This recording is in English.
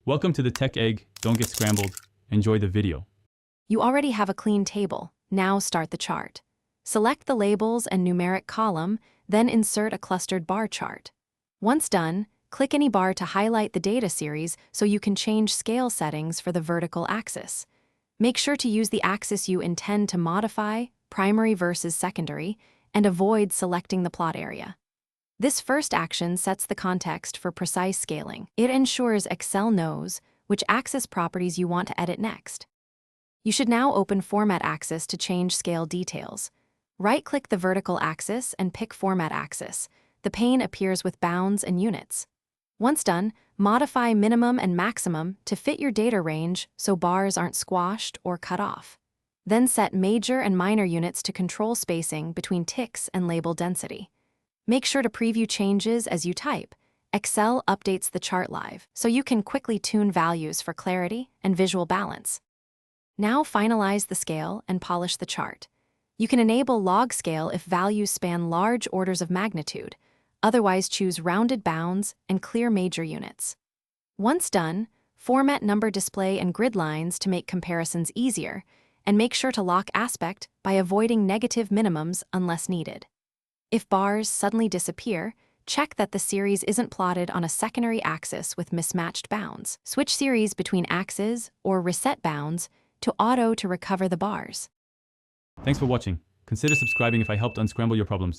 Welcome to the Tech Egg. Don't get scrambled. Enjoy the video. You already have a clean table. Now start the chart. Select the labels and numeric column, then insert a clustered bar chart. Once done, click any bar to highlight the data series so you can change scale settings for the vertical axis. Make sure to use the axis you intend to modify, primary versus secondary, and avoid selecting the plot area. This first action sets the context for precise scaling. It ensures Excel knows which axis properties you want to edit next. You should now open Format Axis to change scale details. Right-click the vertical axis and pick Format Axis. The pane appears with bounds and units. Once done, modify minimum and maximum to fit your data range so bars aren't squashed or cut off. Then set major and minor units to control spacing between ticks and label density. Make sure to preview changes as you type. Excel updates the chart live, so you can quickly tune values for clarity and visual balance. Now finalize the scale and polish the chart. You can enable log scale if values span large orders of magnitude. Otherwise, choose rounded bounds and clear major units. Once done, format number display and grid lines to make comparisons easier, and make sure to lock aspect by avoiding negative minimums unless needed. If bars suddenly disappear, check that the series isn't plotted on a secondary axis with mismatched bounds. Switch series between axes or reset bounds to auto to recover the bars. Thanks for watching. Consider subscribing if I helped unscramble your problems.